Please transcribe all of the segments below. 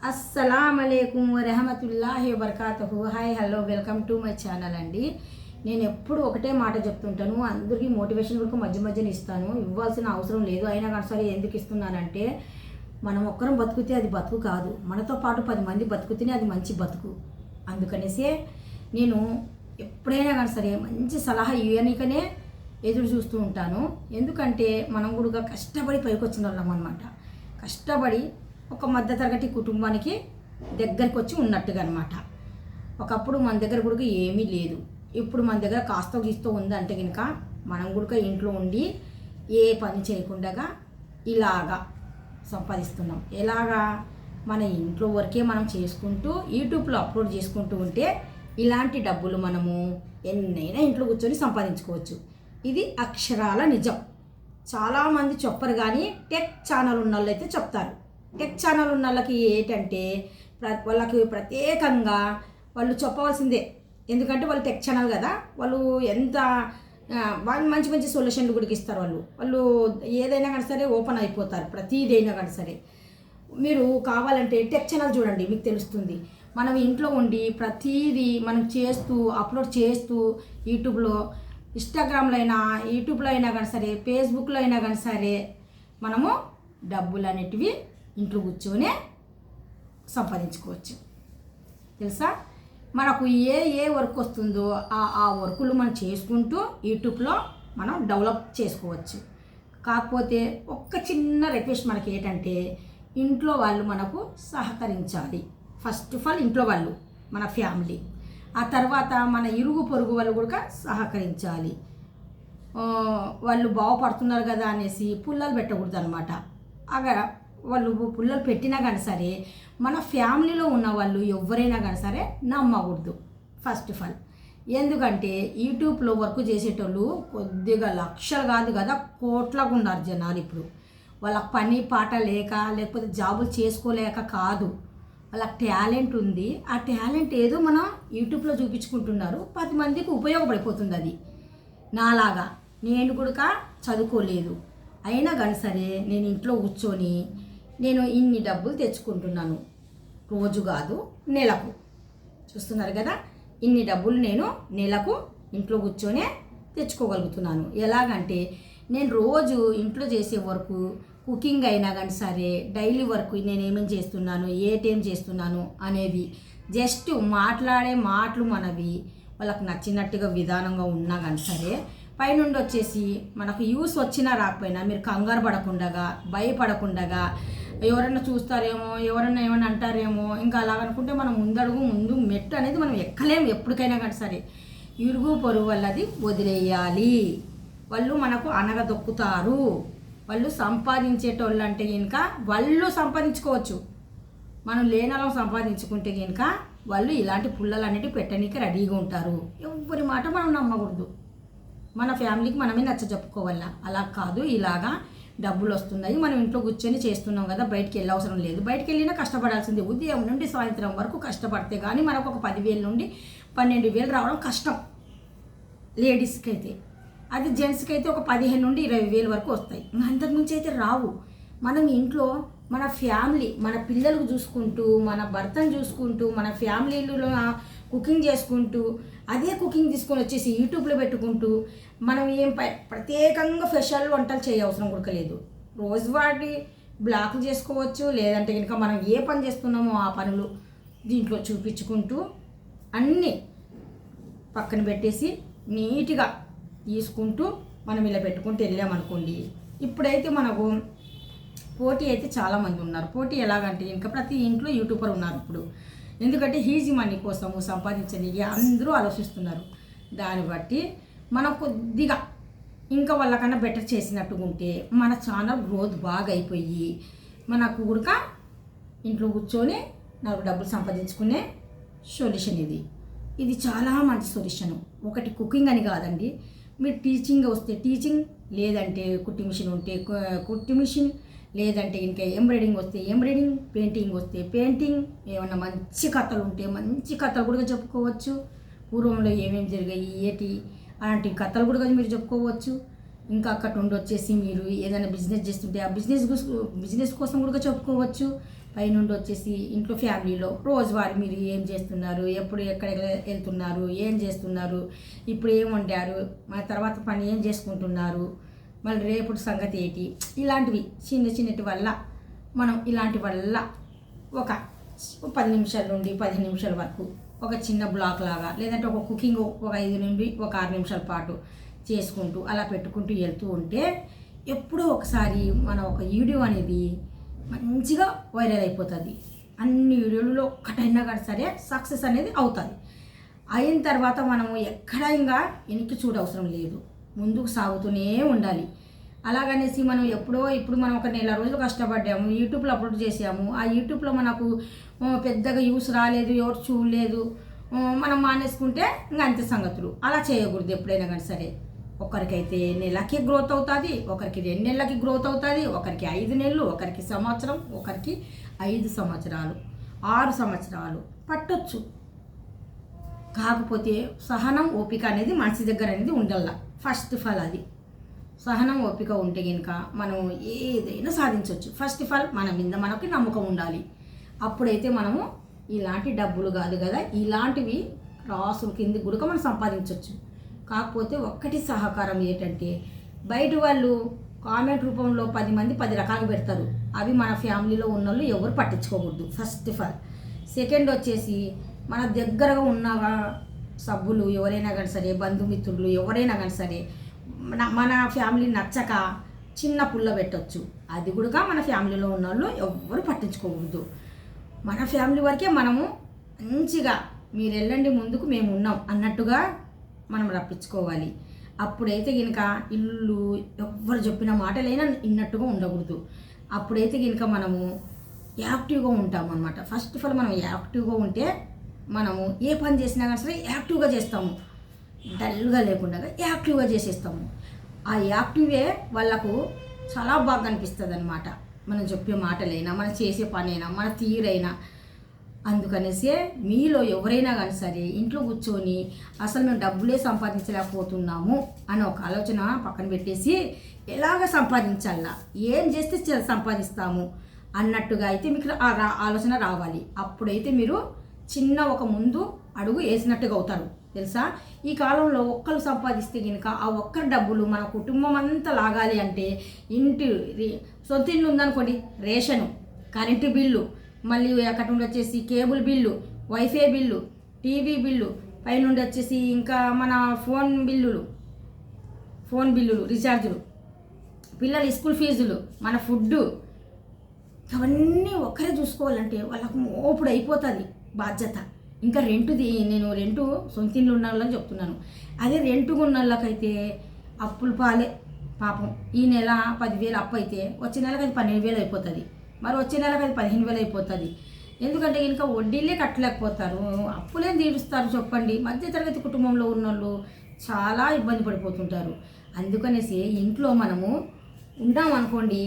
అస్సలామలైకుం వరహమతుల్లాహి వబర్కాతుహు. Hi hello welcome to my channel అండి. నేను ఎప్పుడు ఒకటే మాట చెప్తుంటాను, అందరికీ మోటివేషన్ వరకు మధ్య మధ్యన ఇస్తాను. ఇవ్వాల్సిన అవసరం లేదు, అయినా కానీ సరే ఎందుకు ఇస్తున్నానంటే మనం ఒక్కరం బతుకుతే అది బతుకు కాదు, మనతో పాటు 10 మంది బతుకుతేనే అది మంచి బతుకు. అందుకనేసే నేను ఎప్పుడైనా కానీ సరే మంచి సలహా ఇవ్వనికనే ఎదురు చూస్తూ ఉంటాను. ఎందుకంటే మనం కూడా కష్టపడి పైకి వచ్చిన వాళ్ళం అనమాట. కష్టపడి ఒక మధ్యతరగతి కుటుంబానికి దగ్గరికి వచ్చి ఉన్నట్టుగా అనమాట. ఒకప్పుడు మన దగ్గర కూడా ఏమీ లేదు, ఇప్పుడు మన దగ్గర కాస్త గీస్తో ఉందంటే కనుక మనం కూడా ఇంట్లో ఉండి ఏ పని చేయకుండా ఇలాగా సంపాదిస్తున్నాం. ఎలాగా మన ఇంట్లో వరకే మనం చేసుకుంటూ యూట్యూబ్లో అప్లోడ్ చేసుకుంటూ ఉంటే ఇలాంటి డబ్బులు మనము ఎన్నైనా ఇంట్లో కూర్చొని సంపాదించుకోవచ్చు. ఇది అక్షరాల నిజం. చాలామంది చెప్పరు, కానీ టెక్ ఛానల్ ఉన్న వాళ్ళు అయితే చెప్తారు. టెక్ ఛానల్ ఉన్న వాళ్ళకి ఏంటంటే వాళ్ళకి ప్రత్యేకంగా వాళ్ళు చెప్పవలసిందే. ఎందుకంటే వాళ్ళు టెక్ ఛానల్ కదా, వాళ్ళు ఎంత వాళ్ళు మంచి మంచి సొల్యూషన్లు కూడా ఇస్తారు. వాళ్ళు ఏదైనా కానీ సరే ఓపెన్ అయిపోతారు, ప్రతిదైనా కానీ సరే. మీరు కావాలంటే టెక్ ఛానల్ చూడండి, మీకు తెలుస్తుంది. మనం ఇంట్లో ఉండి ప్రతిదీ మనం చేస్తూ అప్లోడ్ చేస్తూ యూట్యూబ్లో, ఇన్స్టాగ్రామ్లో అయినా యూట్యూబ్లో అయినా కానీ సరే, ఫేస్బుక్లో అయినా కానీ సరే మనము డబ్బులు అనేటివి ఇంట్లో కూర్చొనే సంపాదించుకోవచ్చు. తెలుసా? మనకు ఏ వర్క్ వస్తుందో ఆ వర్కులు మనం చేసుకుంటూ యూట్యూబ్లో మనం డెవలప్ చేసుకోవచ్చు. కాకపోతే ఒక్క చిన్న రిక్వెస్ట్ మనకి ఏంటంటే ఇంట్లో వాళ్ళు మనకు సహకరించాలి. ఫస్ట్ ఆఫ్ ఆల్ ఇంట్లో వాళ్ళు, మన ఫ్యామిలీ. ఆ తర్వాత మన ఇరుగు పొరుగు వాళ్ళు కూడా సహకరించాలి. వాళ్ళు బాగుపడుతున్నారు కదా అనేసి పుల్లలు పెట్టకూడదు అనమాట. అక్కడ వాళ్ళు పుల్లలు పెట్టినా కానీ సరే మన ఫ్యామిలీలో ఉన్న వాళ్ళు ఎవరైనా కానీ సరే నమ్మకూడదు ఫస్ట్ ఆఫ్ ఆల్. ఎందుకంటే యూట్యూబ్లో వర్క్ చేసేటోళ్ళు కొద్దిగా లక్షలు కాదు కదా, కోట్లకు ఉన్నారు జనాలు. ఇప్పుడు వాళ్ళకి పని పాట లేక, లేకపోతే జాబులు చేసుకోలేక కాదు, వాళ్ళకి టాలెంట్ ఉంది. ఆ టాలెంట్ ఏదో మన యూట్యూబ్లో చూపించుకుంటున్నారు, 10 మందికి ఉపయోగపడిపోతుంది. అది నాలాగా నేను కూడా చదువుకోలేదు, అయినా కానీ సరే నేను ఇంట్లో కూర్చొని నేను ఇన్ని డబ్బులు తెచ్చుకుంటున్నాను. రోజు కాదు, నెలకు. చూస్తున్నారు కదా, ఇన్ని డబ్బులు నేను నెలకు ఇంట్లో కూర్చొనే తెచ్చుకోగలుగుతున్నాను. ఎలాగంటే నేను రోజు ఇంట్లో చేసే వరకు, కుకింగ్ అయినా కానీ సరే, డైలీ వర్క్ నేను ఏమేమి చేస్తున్నాను, ఏ టైం చేస్తున్నాను అనేది జస్ట్ మాట్లాడే మాటలు మనవి వాళ్ళకి నచ్చినట్టుగా విధానంగా ఉన్నా కానీ సరే, పైనుండి వచ్చేసి మనకు యూస్ వచ్చినా రాకపోయినా మీరు కంగారు పడకుండా, భయపడకుండా, ఎవరన్నా చూస్తారేమో, ఎవరన్నా ఏమన్నా అంటారేమో, ఇంకా అలాగనుకుంటే మనం ముందు మెట్టు అనేది మనం ఎక్కలేము ఎప్పటికైనా కానీ సరే. ఇరుగు పొరుగు వాళ్ళది వదిలేయాలి. వాళ్ళు మనకు అనగదొక్కుతారు. వాళ్ళు సంపాదించేటోళ్ళు అంటే కనుక వాళ్ళు సంపాదించుకోవచ్చు, మనం లేనలో సంపాదించుకుంటే కనుక వాళ్ళు ఇలాంటి పుల్లలు అనేటివి పెట్టడానికి రెడీగా ఉంటారు. ఎవరి మాట మనం నమ్మకూడదు. మన ఫ్యామిలీకి మనమే నచ్చ చెప్పుకోవాలా. అలా కాదు, ఇలాగా డబ్బులు వస్తున్నాయి, మనం ఇంట్లో కూర్చొని చేస్తున్నాం కదా, బయటికి వెళ్ళవసరం లేదు. బయటికి వెళ్ళినా కష్టపడాల్సిందే. ఉదయం నుండి సాయంత్రం వరకు కష్టపడితే కానీ మనకు ఒక 10,000 నుండి 12,000 రావడం కష్టం లేడీస్కి అయితే. అది జెంట్స్కి అయితే ఒక 15 నుండి 20,000 వరకు వస్తాయి. అంతకుమించి అయితే రావు. మనం ఇంట్లో మన ఫ్యామిలీ, మన పిల్లలకు చూసుకుంటూ, మన భర్తను చూసుకుంటూ, మన ఫ్యామిలీలో కుకింగ్ చేసుకుంటూ, అదే కుకింగ్ తీసుకొని వచ్చేసి యూట్యూబ్లో పెట్టుకుంటూ మనం ఏం ప్రత్యేకంగా స్పెషల్ వంటలు చేయవసరం కూడా లేదు. రోజువాటి బ్లాక్లు చేసుకోవచ్చు. లేదంటే కనుక మనం ఏ పని చేస్తున్నామో ఆ పనులు దీంట్లో చూపించుకుంటూ అన్నీ పక్కన పెట్టేసి నీట్గా తీసుకుంటూ మనం ఇలా పెట్టుకుంటూ వెళ్ళామనుకోండి. ఇప్పుడైతే మనకు పోటీ అయితే చాలామంది ఉన్నారు. పోటీ ఎలాగంటే ఇంకా ప్రతి ఇంట్లో యూట్యూబర్ ఉన్నారు ఇప్పుడు. ఎందుకంటే ఈజీ మనీ కోసము సంపాదించడానికి అందరూ ఆలోచిస్తున్నారు. దాన్ని బట్టి మనం కొద్దిగా ఇంకా వాళ్ళకన్నా బెటర్ చేసినట్టుగా ఉంటే మన ఛానల్ గ్రోత్ బాగా అయిపోయి మనకు కూడా ఇంట్లో కూర్చొని నాకు డబ్బులు సంపాదించుకునే సొల్యూషన్ ఇది చాలా మంచి సొల్యూషను. ఒకటి కుకింగ్ అని కాదండి, మీరు టీచింగ్ వస్తే టీచింగ్, లేదంటే కుట్టి మిషన్ ఉంటే కుట్టి మిషన్, లేదంటే ఇంకా ఎంబ్రాయిడింగ్ వస్తే ఎంబ్రాయిడింగ్, పెయింటింగ్ వస్తే పెయింటింగ్, ఏమన్నా మంచి కథలు ఉంటే మంచి కథలు కూడా చెప్పుకోవచ్చు. పూర్వంలో ఏమేమి జరిగాయి ఏటి అలాంటి కథలు కూడా మీరు చెప్పుకోవచ్చు. ఇంకా అక్కడ నుండి వచ్చేసి మీరు ఏదైనా బిజినెస్ చేస్తుంటే ఆ బిజినెస్ కోసం కూడా చెప్పుకోవచ్చు. పైనుండి వచ్చేసి ఇంట్లో ఫ్యామిలీలో రోజువారీ మీరు ఏం చేస్తున్నారు, ఎప్పుడు ఎక్కడ వెళ్తున్నారు, ఏం చేస్తున్నారు, ఇప్పుడు ఏం వండారు, మన తర్వాత పని ఏం చేసుకుంటున్నారు, మళ్ళీ రేపు సంగతి ఏంటి, ఇలాంటివి చిన్నటి వల్ల మనం ఇలాంటి వల్ల ఒక 10 నిమిషాల నుండి 15 నిమిషాల వరకు ఒక చిన్న బ్లాక్ లాగా, లేదంటే ఒక కుకింగ్ ఒక 5 నుండి ఒక 6 నిమిషాల పాటు చేసుకుంటూ అలా పెట్టుకుంటూ వెళ్తూ ఉంటే ఎప్పుడో ఒకసారి మన ఒక వీడియో అనేది మంచిగా వైరల్ అయిపోతుంది. అన్ని వీడియోలలో ఒక్కటైనా కానీ సరే సక్సెస్ అనేది అవుతుంది. అయిన తర్వాత మనము ఎక్కడ ఇంకా వెనక్కి చూడవసరం లేదు, ముందుకు సాగుతూనే ఉండాలి. అలాగనేసి మనం ఇప్పుడు మనం ఒక నెల రోజులు కష్టపడ్డాము, యూట్యూబ్లో అప్లోడ్ చేసాము, ఆ యూట్యూబ్లో మనకు పెద్దగా యూస్ రాలేదు, ఎవరు చూడలేదు, మనం మానేసుకుంటే ఇంకా అంతే సంగతులు. అలా చేయకూడదు ఎప్పుడైనా కానీ సరే. ఒకరికైతే నెలకి గ్రోత్ అవుతుంది, ఒకరికి 2 నెలలకి గ్రోత్ అవుతుంది, ఒకరికి 5 నెలలు, ఒకరికి సంవత్సరం, ఒకరికి 5 సంవత్సరాలు, 6 సంవత్సరాలు పట్టొచ్చు. కాకపోతే సహనం ఓపిక అనేది మనిషి దగ్గర అనేది ఉండాల. ఫస్ట్ ఆఫ్ ఆల్ అది సహనం ఓపిక ఉంటే కనుక మనం ఏదైనా సాధించవచ్చు. ఫస్ట్ ఆఫ్ ఆల్ మన మీద మనకి నమ్మకం ఉండాలి. అప్పుడైతే మనము ఇలాంటి డబ్బులు కాదు కదా, ఇలాంటివి రాసుల కింద కూడా మనం సంపాదించవచ్చు. కాకపోతే ఒక్కటి సహకారం ఏంటంటే, బయట వాళ్ళు కామెంట్ రూపంలో 10 మంది 10 రకాలు పెడతారు, అవి మన ఫ్యామిలీలో ఉన్న వాళ్ళు ఎవరు పట్టించుకోకూడదు ఫస్ట్ ఆఫ్ ఆల్. సెకండ్ వచ్చేసి మన దగ్గరగా ఉన్న సభ్యులు ఎవరైనా కానీ సరే, బంధుమిత్రులు ఎవరైనా కానీ సరే, మన ఫ్యామిలీ నచ్చక చిన్న పుల్ల పెట్టవచ్చు, అది కూడా మన ఫ్యామిలీలో ఉన్న వాళ్ళు ఎవరు పట్టించుకోకూడదు. మన ఫ్యామిలీ వరకే మనము మంచిగా మీరు వెళ్ళండి ముందుకు మేము ఉన్నాం అన్నట్టుగా మనం రప్పించుకోవాలి. అప్పుడైతే కనుక ఇల్లు ఎవరు చెప్పిన మాటలైనా విన్నట్టుగా ఉండకూడదు. అప్పుడైతే కనుక మనము యాక్టివ్గా ఉంటాము అన్నమాట. ఫస్ట్ ఆఫ్ ఆల్ మనం యాక్టివ్గా ఉంటే మనము ఏ పని చేసినా కానీ సరే యాక్టివ్గా చేస్తాము, డల్గా లేకుండా యాక్టివ్గా చేసేస్తాము. ఆ యాక్టివే వాళ్ళకు చాలా బాగా అనిపిస్తుంది అన్నమాట. మనం చెప్పే మాటలైనా, మనం చేసే పనైనా, మన తీరైనా. అందుకనేసి మీలో ఎవరైనా కానీ సరే ఇంట్లో కూర్చొని అసలు మేము డబ్బులే సంపాదించలేకపోతున్నాము అని ఒక ఆలోచన పక్కన పెట్టేసి ఎలాగ సంపాదించాలా, ఏం చేస్తే సంపాదిస్తాము అన్నట్టుగా అయితే మీకు ఆలోచన రావాలి. అప్పుడైతే మీరు చిన్న ఒక ముందు అడుగు వేసినట్టుగా అవుతారు తెలుసా. ఈ కాలంలో ఒక్కరు సంపాదిస్తే కనుక ఆ ఒక్కరి డబ్బులు మన కుటుంబం అంతా లాగాలి అంటే సొంత ఇల్లు ఉందనుకోండి, రేషను, కరెంటు బిల్లు, మళ్ళీ అక్కడ నుండి వచ్చేసి cable bill, wifi bill, TV bill, పైనుండి వచ్చేసి ఇంకా మన ఫోన్ బిల్లులు, రీఛార్జులు, పిల్లల స్కూల్ ఫీజులు, మన ఫుడ్డు, అవన్నీ ఒక్కరే చూసుకోవాలంటే వాళ్ళకు మోపుడు అయిపోతుంది బాధ్యత. ఇంకా నేను రెంటు సొంత ఇల్లు ఉన్న వాళ్ళని చెప్తున్నాను. అదే రెంటుగా ఉన్న వాళ్ళకైతే అప్పులు పాలే పాపం. ఈ నెల 10,000 అప్పు అయితే వచ్చే నెలకు అది 12,000 అయిపోతుంది, మరి వచ్చే నెలకు అది 15,000 అయిపోతుంది. ఎందుకంటే ఇంకా వడ్డీలే కట్టలేకపోతారు, అప్పులేం తీరుస్తారు చెప్పండి. మధ్యతరగతి కుటుంబంలో ఉన్నోళ్ళు చాలా ఇబ్బంది పడిపోతుంటారు. అందుకనేసి ఇంట్లో మనము ఉన్నామనుకోండి,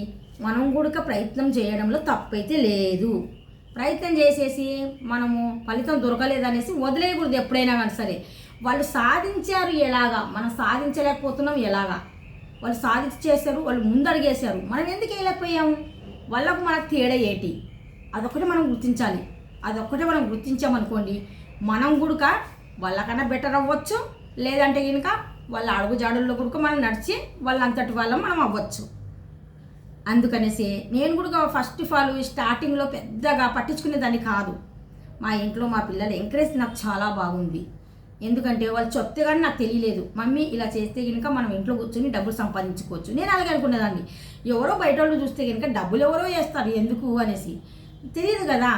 మనం కూడా ప్రయత్నం చేయడంలో తప్పైతే లేదు. ప్రయత్నం చేసేసి మనము ఫలితం దొరకలేదనేసి వదిలేయకూడదు ఎప్పుడైనా కానీ సరే. వాళ్ళు సాధించారు ఎలాగా, మనం సాధించలేకపోతున్నాం ఎలాగా. వాళ్ళు సాధించి చేశారు, వాళ్ళు ముందడిగేశారు, మనం ఎందుకు వేయలేకపోయాము, వాళ్ళకు మనకు తేడా ఏంటి, అదొక్కటే మనం గుర్తించాలి. అదొక్కటే మనం గుర్తించామనుకోండి, మనం కూడా వాళ్ళకన్నా బెటర్ అవ్వచ్చు, లేదంటే కనుక వాళ్ళ అడుగుజాడుల్లో కూడా మనం నడిచి వాళ్ళంతటి వాళ్ళం మనం అవ్వచ్చు. అందుకనేసి నేను కూడా ఫస్ట్ ఆఫ్ ఆల్ స్టార్టింగ్లో పెద్దగా పట్టించుకునేదాన్ని కాదు. మా ఇంట్లో మా పిల్లల ఎంకరేజ్ నాకు చాలా బాగుంది. ఎందుకంటే వాళ్ళు చెప్తే కానీ నాకు తెలియలేదు, మమ్మీ ఇలా చేస్తే కనుక మనం ఇంట్లో కూర్చొని డబ్బులు సంపాదించుకోవచ్చు. నేను అలాగే అనుకునేదాన్ని. ఎవరో బయట వాళ్ళు చూస్తే కనుక డబ్బులు ఎవరో వేస్తారు ఎందుకు అనేసి, తెలియదు కదా.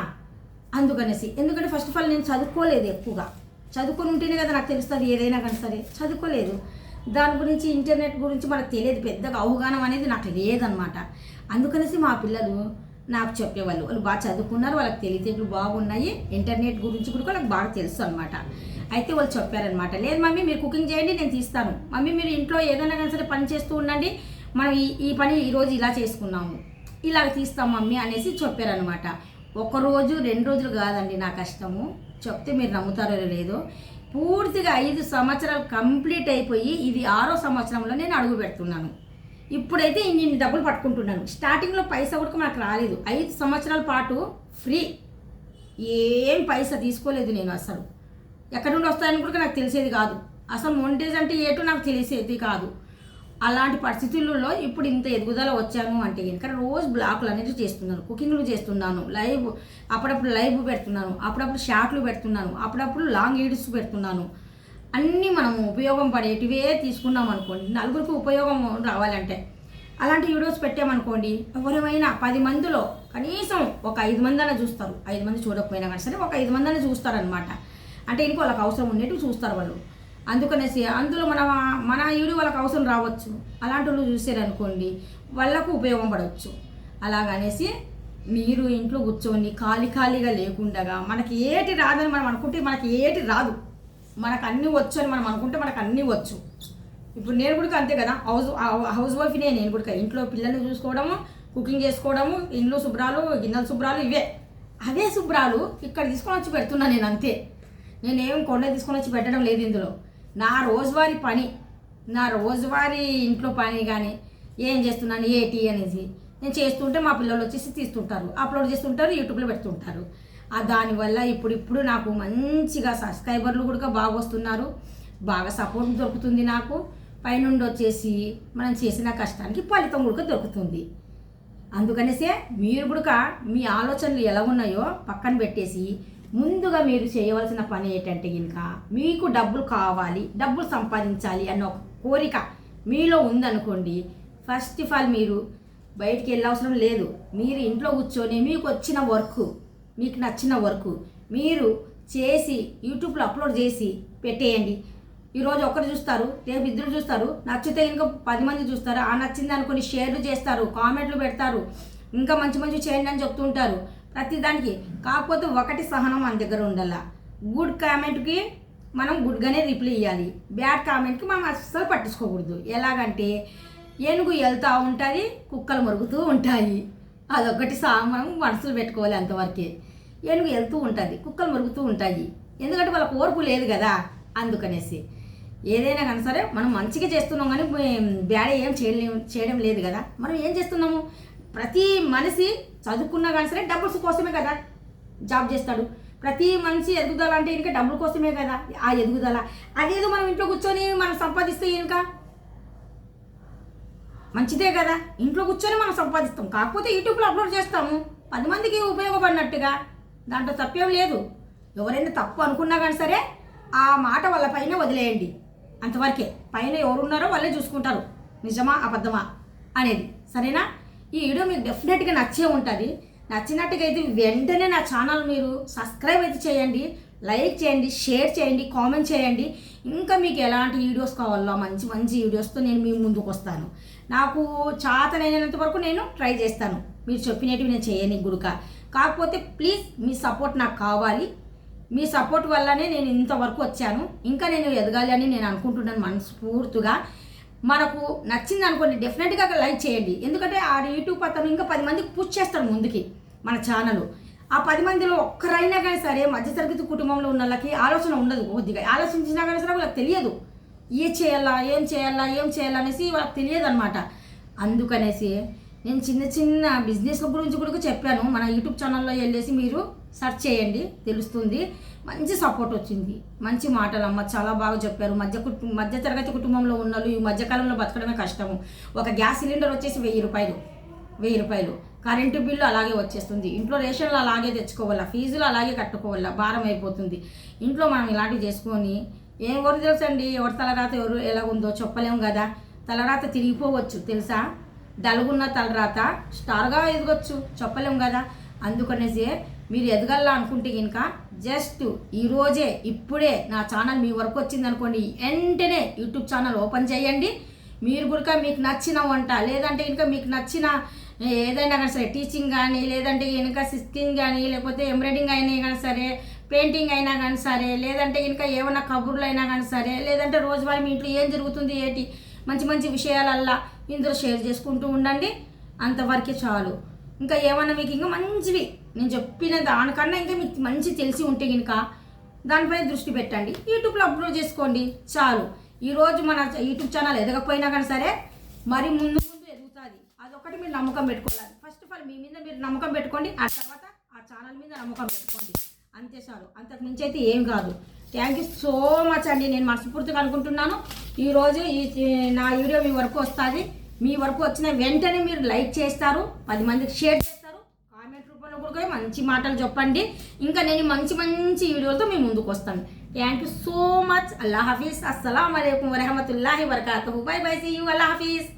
అందుకనేసి ఎందుకంటే ఫస్ట్ ఆఫ్ ఆల్ నేను చదువుకోలేదు, ఎక్కువగా చదువుకొని ఉంటేనే కదా నాకు తెలుస్తుంది ఏదైనా కానీ సరే. చదువుకోలేదు, దాని గురించి ఇంటర్నెట్ గురించి మనకు తెలియదు, పెద్దగా అవగాహన అనేది నాకు లేదనమాట. అందుకనేసి మా పిల్లలు నాకు చెప్పేవాళ్ళు, వాళ్ళు బాగా చదువుకున్నారు, వాళ్ళకి తెలివితేటలు బాగున్నాయి, ఇంటర్నెట్ గురించి కూడా వాళ్ళకి బాగా తెలుసు అనమాట. అయితే వాళ్ళు చెప్పారనమాట, లేదు మమ్మీ మీరు కుకింగ్ చేయండి నేను తీస్తాను, మమ్మీ మీరు ఇంట్లో ఏదైనా కానీ సరే పని చేస్తూ ఉండండి, మనం ఈ పని ఈరోజు ఇలా చేసుకున్నాము, ఇలాగ తీస్తాం మమ్మీ అనేసి చెప్పారనమాట. 1 రోజు 2 రోజులు కాదండి నా కష్టము, చెప్తే మీరు నమ్ముతారో లేదో. పూర్తిగా 5 సంవత్సరాలు కంప్లీట్ అయిపోయి ఇది 6వ సంవత్సరంలో నేను అడుగు పెడుతున్నాను. ఇప్పుడైతే ఇన్ని డబ్బులు పట్టుకుంటున్నాను. స్టార్టింగ్లో పైసా కూడా మనకు రాలేదు. 5 సంవత్సరాల పాటు ఫ్రీ, ఏం పైసా తీసుకోలేదు నేను. అసలు ఎక్కడి నుండి వస్తాయని కూడా నాకు తెలిసేది కాదు. అసలు మోనిటైజ్ అంటే ఏటో నాకు తెలిసేది కాదు. అలాంటి పరిస్థితుల్లో ఇప్పుడు ఇంత ఎదుగుదల వచ్చాను అంటే కనుక రోజు బ్లాగులు అనేది చేస్తున్నాను, కుకింగ్లు చేస్తున్నాను, అప్పుడప్పుడు లైవ్ పెడుతున్నాను, అప్పుడప్పుడు షార్ట్లు పెడుతున్నాను, అప్పుడప్పుడు లాంగ్ వీడియోస్ పెడుతున్నాను. అన్నీ మనము ఉపయోగం పడేటివే తీసుకున్నాం అనుకోండి, నలుగురికి ఉపయోగం రావాలంటే అలాంటి వీడియోస్ పెట్టామనుకోండి, ఎవరైనా 10 మందిలో కనీసం ఒక 5 మంది అన్న చూస్తారు. 5 మంది చూడకపోయినా కానీ సరే ఒక 5 మంది అన్న చూస్తారనమాట. అంటే ఇంకో వాళ్ళకి అవసరం ఉండేటివి చూస్తారు వాళ్ళు. అందుకనేసి అందులో మన వీడియో వాళ్ళకి అవసరం రావచ్చు. అలాంటి వాళ్ళు చూసారనుకోండి వాళ్ళకు ఉపయోగం పడవచ్చు. అలాగనేసి మీరు ఇంట్లో కూర్చొని ఖాళీగా లేకుండా మనకి ఏటి రాదని మనం అనుకుంటే మనకి ఏటి రాదు, మనకు అన్నీ వచ్చు అని మనం అనుకుంటే మనకు అన్నీ వచ్చు. ఇప్పుడు నేను కూడా అంతే కదా, హౌస్ వైఫ్నే నేను కూడా. ఇంట్లో పిల్లల్ని చూసుకోవడము, కుకింగ్ చేసుకోవడము, ఇంట్లో శుభ్రాలు, గిన్నెల శుభ్రాలు, అవే శుభ్రాలు ఇక్కడ తీసుకొని వచ్చి పెడుతున్నాను నేను. అంతే, నేనేం కొండ తీసుకొని వచ్చి పెట్టడం లేదు ఇందులో. నా రోజువారీ పని, నా రోజువారీ ఇంట్లో పని కానీ ఏం చేస్తున్నాను ఏటి అనేది నేను చేస్తుంటే మా పిల్లలు వచ్చేసి తీస్తుంటారు, అప్లోడ్ చేస్తుంటారు, యూట్యూబ్లో పెడుతుంటారు. దానివల్ల ఇప్పుడు నాకు మంచిగా సబ్స్క్రైబర్లు కూడా బాగా వస్తున్నారు, బాగా సపోర్ట్ దొరుకుతుంది నాకు. పైనుండి వచ్చేసి మనం చేసిన కష్టానికి ఫలితం కూడా దొరుకుతుంది. అందుకనేసే మీరు కూడా మీ ఆలోచనలు ఎలా ఉన్నాయో పక్కన పెట్టేసి ముందుగా మీరు చేయవలసిన పని ఏంటంటే కనుక మీకు డబ్బులు కావాలి, డబ్బులు సంపాదించాలి అన్న ఒక కోరిక మీలో ఉందనుకోండి, ఫస్ట్ ఆఫ్ ఆల్ మీరు బయటికి వెళ్ళవసరం లేదు. మీరు ఇంట్లో కూర్చొని మీకు వచ్చిన వర్క్, మీకు నచ్చిన వర్క్ మీరు చేసి యూట్యూబ్లో అప్లోడ్ చేసి పెట్టేయండి. ఈరోజు ఒకరు చూస్తారు, రేపు 2 చూస్తారు, నచ్చితే ఇంకా 10 మంది చూస్తారు. నచ్చింది అనుకుని షేర్లు చేస్తారు, కామెంట్లు పెడతారు, ఇంకా మంచి చేయండి అని చెప్తుంటారు ప్రతి దానికి. కాకపోతే ఒకటి సహనం మన దగ్గర ఉండాల. గుడ్ కామెంట్కి మనం గుడ్గానే రిప్లై ఇవ్వాలి, బ్యాడ్ కామెంట్కి మనం అస్సలు పట్టించుకోకూడదు. ఎలాగంటే ఏనుగు వెళ్తూ ఉంటుంది, కుక్కలు మరుగుతూ ఉంటాయి, అదొకటి మనం మనసులు పెట్టుకోవాలి. అంతవరకే ఏనుగు వెళ్తూ ఉంటుంది, కుక్కలు మరుగుతూ ఉంటాయి, ఎందుకంటే వాళ్ళకు ఓర్పు లేదు కదా. అందుకనేసి ఏదైనా కానీ సరే మనం మంచిగా చేస్తున్నాం కానీ బ్యాడ్ ఏం చేయడం లేదు కదా. మనం ఏం చేస్తున్నాము, ప్రతి మనిషి చదువుకున్నా కానీ సరే డబ్బుల కోసమే కదా జాబ్ చేస్తాడు. ప్రతి మనిషి ఎదుగుదల అంటే ఇంకా డబ్బుల కోసమే కదా ఆ ఎదుగుదల. అదేదో మనం ఇంట్లో కూర్చొని మనం సంపాదిస్తే ఇంకా మంచిదే కదా. ఇంట్లో కూర్చొని మనం సంపాదిస్తాం, కాకపోతే యూట్యూబ్లో అప్లోడ్ చేస్తాము 10 మందికి ఉపయోగపడినట్టుగా, దాంట్లో తప్పేం లేదు. ఎవరైనా తప్పు అనుకున్నా కానీ సరే ఆ మాట వాళ్ళ పైన వదిలేయండి, అంతవరకే. పైన ఎవరున్నారో వాళ్ళే చూసుకుంటారు నిజమా అబద్ధమా అనేది. సరేనా? ఈ వీడియో మీకు డెఫినెట్గా నచ్చే ఉంటుంది. నచ్చినట్టుగా అయితే వెంటనే నా ఛానల్ మీరు సబ్స్క్రైబ్ అయితే చేయండి, లైక్ చేయండి, షేర్ చేయండి, కామెంట్ చేయండి. ఇంకా మీకు ఎలాంటి వీడియోస్ కావాలో మంచి వీడియోస్తో నేను మీ ముందుకు వస్తాను. నాకు చేతనైనంత వరకు నేను ట్రై చేస్తాను, మీరు చెప్పినట్టు నేను చేయని గుడుక. కాకపోతే ప్లీజ్ మీ సపోర్ట్ నాకు కావాలి. మీ సపోర్ట్ వల్లనే నేను ఇంతవరకు వచ్చాను. ఇంకా నేను ఎదగాలి అని నేను అనుకుంటున్నాను మనస్ఫూర్తిగా. మనకు నచ్చింది అనుకోండి, డెఫినెట్గా లైక్ చేయండి. ఎందుకంటే ఆ యూట్యూబ్ అతను ఇంకా 10 మందికి పుష్ చేస్తాడు ముందుకి మన ఛానల్. ఆ 10 మందిలో ఒక్కరైనా కానీ సరే మధ్యతరగతి కుటుంబంలో ఉన్న వాళ్ళకి ఆలోచన ఉండదు. కొద్దిగా ఆలోచించినా కానీ సరే వాళ్ళకి తెలియదు ఏం చేయాలా అనేసి వాళ్ళకి తెలియదు అనమాట. అందుకనేసి నేను చిన్న బిజినెస్ల గురించి కూడా చెప్పాను. మన యూట్యూబ్ ఛానల్లో వెళ్ళేసి మీరు సెర్చ్ చేయండి, తెలుస్తుంది. మంచి సపోర్ట్ వచ్చింది, మంచి మాటలు అమ్మ చాలా బాగా చెప్పారు. మధ్య తరగతి కుటుంబంలో ఉన్న వాళ్ళు ఈ మధ్యకాలంలో బతకడమే కష్టము. ఒక గ్యాస్ సిలిండర్ వచ్చేసి 1000 రూపాయలు, కరెంటు బిల్లు అలాగే వచ్చేస్తుంది, ఇంట్లో రేషన్లు అలాగే తెచ్చుకోవాలా, ఫీజులు అలాగే కట్టుకోవాలా, భారం అయిపోతుంది. ఇంట్లో మనం ఇలాంటివి చేసుకొని ఎవరు తెలుసండి, ఎవరి తలరాత ఎవరు ఎలాగుందో చెప్పలేము కదా. తలరాత తిరిగిపోవచ్చు తెలుసా, డల్గున్న తలరాత స్టార్గా ఎదగొచ్చు, చెప్పలేము కదా. అందుకనేసి మీరు ఎదగాల అనుకుంటే కనుక జస్ట్ ఈరోజే ఇప్పుడే నా ఛానల్ మీ వరకు వచ్చింది అనుకోండి, వెంటనే యూట్యూబ్ ఛానల్ ఓపెన్ చేయండి. మీరు కూడా మీకు నచ్చిన వంట, లేదంటే ఇంకా మీకు నచ్చిన ఏదైనా కానీ సరే, టీచింగ్ కానీ, లేదంటే ఇంకా స్టిచ్చింగ్ కానీ, లేకపోతే ఎంబ్రాయిడింగ్ అయినా కానీ సరే, పెయింటింగ్ అయినా కానీ సరే, లేదంటే ఇంకా ఏమైనా కబుర్లు అయినా కానీ సరే, లేదంటే రోజువారీ మీ ఇంట్లో ఏం జరుగుతుంది ఏంటి మంచి విషయాలల్లా ఇందులో షేర్ చేసుకుంటూ ఉండండి. అంతవరకే చాలు. ఇంకా ఏమన్నా మీకు ఇంకా మంచివి నేను చెప్పిన దానికన్నా ఇంకా మీకు మంచి తెలిసి ఉంటే కనుక దానిపై దృష్టి పెట్టండి. యూట్యూబ్లో అప్లోడ్ చేసుకోండి చాలు. ఈరోజు మన యూట్యూబ్ ఛానల్ ఎదగకపోయినా కానీ సరే మరి ముందు ముందు ఎదుగుతుంది. అదొకటి మీరు నమ్మకం పెట్టుకోవాలి. ఫస్ట్ ఆఫ్ ఆల్ మీ మీద మీరు నమ్మకం పెట్టుకోండి, ఆ తర్వాత ఆ ఛానల్ మీద నమ్మకం పెట్టుకోండి. అంతే చాలు, అంతకు మించి అయితే ఏం కాదు. థ్యాంక్ యూ సో మచ్ అండి. నేను మనస్ఫూర్తిగా అనుకుంటున్నాను ఈరోజు నా వీడియో మీ వరకు వస్తుంది. మీ వరకు వచ్చిన వెంటనే మీరు లైక్ చేస్తారు, 10 మందికి షేర్ చేస్తారు, కామెంట్ రూపంలో కూడా మంచి మాటలు చెప్పండి. ఇంకా నేను మంచి మంచి వీడియోలతో మీ ముందుకు వస్తాను. Thank you so much. అల్లా హఫీజ్. అస్సలాము అలైకుం వరహమతుల్లాహి వబరకాతుహు. Bye bye. See you. అల్లా హఫీజ్.